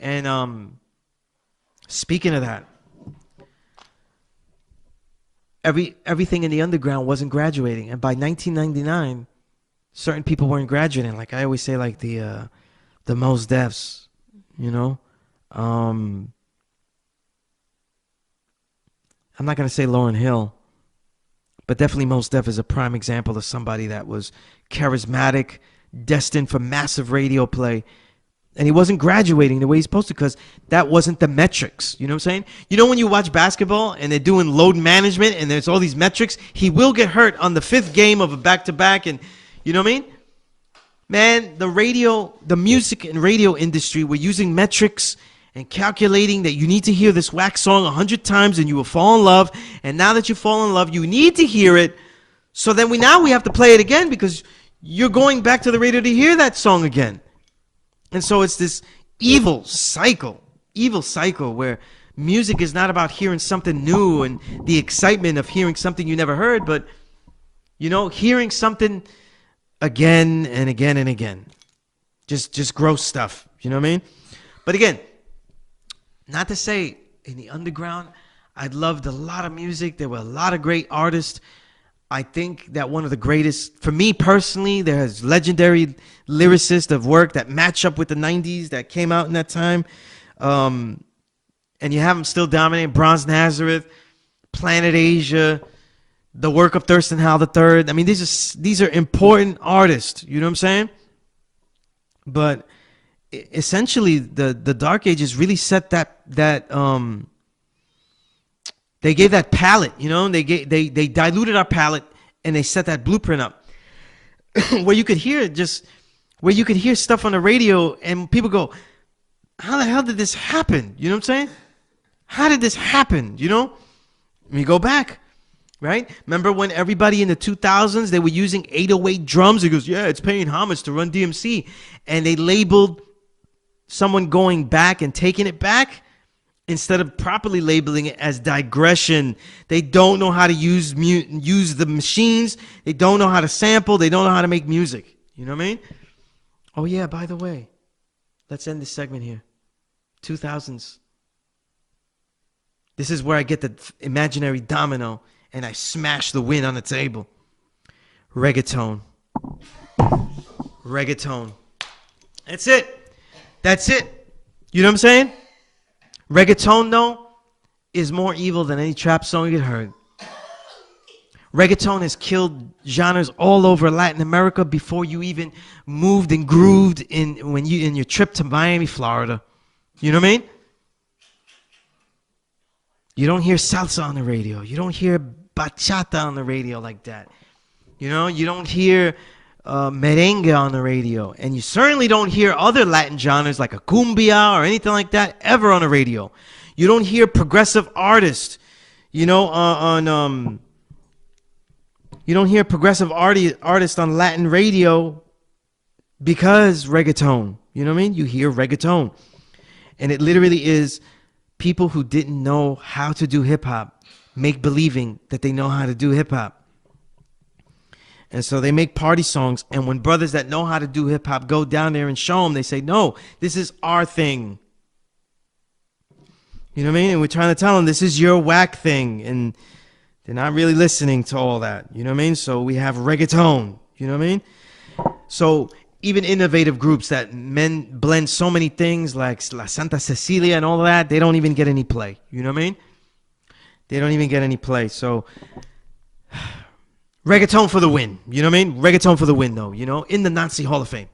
And speaking of that, everything in the underground wasn't graduating, and by 1999, certain people weren't graduating. Like I always say, like the Mos Defs, you know. I'm not gonna say Lauryn Hill, but definitely Mos Def is a prime example of somebody that was charismatic, destined for massive radio play. And he wasn't graduating the way he's supposed to because that wasn't the metrics. You know what I'm saying? You know when you watch basketball and they're doing load management and there's all these metrics, he will get hurt on the 5th game of a back-to-back. And you know what I mean? Man, the music and radio industry were using metrics and calculating that you need to hear this wax song 100 times and you will fall in love. And now that you fall in love, you need to hear it. So then we have to play it again because you're going back to the radio to hear that song again. And so it's this evil cycle where music is not about hearing something new and the excitement of hearing something you never heard, but, you know, hearing something again and again and again. Just gross stuff, you know what I mean? But again, not to say in the underground, I loved a lot of music. There were a lot of great artists. I think that one of the greatest, for me personally, there's legendary lyricists of work that match up with the 90s that came out in that time. And you have them still dominating. Bronze Nazareth, Planet Asia, the work of Thurston Howell III. I mean, these are important artists. You know what I'm saying? But essentially, the Dark Ages really set that they gave that palette, you know, they diluted our palette and they set that blueprint up where you could hear stuff on the radio and people go, how the hell did this happen? You know what I'm saying? How did this happen? You know, we go back, right? Remember when everybody in the 2000s, they were using 808 drums? It goes, yeah, it's paying homage to Run DMC. And they labeled someone going back and taking it back instead of properly labeling it as digression. They don't know how to use the machines. They don't know how to sample. They don't know how to make music. You know what I mean? Oh, yeah, by the way, let's end this segment here. 2000s. This is where I get the imaginary domino and I smash the win on the table. Reggaeton. That's it. You know what I'm saying? Reggaeton, though, is more evil than any trap song you heard. Reggaeton has killed genres all over Latin America before you even moved and grooved in your trip to Miami, Florida. You know what I mean? You don't hear salsa on the radio. You don't hear bachata on the radio like that. You know, you don't hear merengue on the radio. And you certainly don't hear other Latin genres like a cumbia or anything like that ever on the radio. You don't hear progressive artists, you know, you don't hear progressive artists on Latin radio because reggaeton. You know what I mean? You hear reggaeton. And it literally is people who didn't know how to do hip-hop make believing that they know how to do hip-hop. And so they make party songs, and when brothers that know how to do hip-hop go down there and show them, they say, no, this is our thing. You know what I mean? And we're trying to tell them, this is your whack thing. And they're not really listening to all that. You know what I mean? So we have reggaeton. You know what I mean? So even innovative groups that blend so many things like La Santa Cecilia and all of that, they don't even get any play. You know what I mean? They don't even get any play. So reggaeton for the win. You know what I mean? Reggaeton for the win, though. You know, in the Nazi Hall of Fame.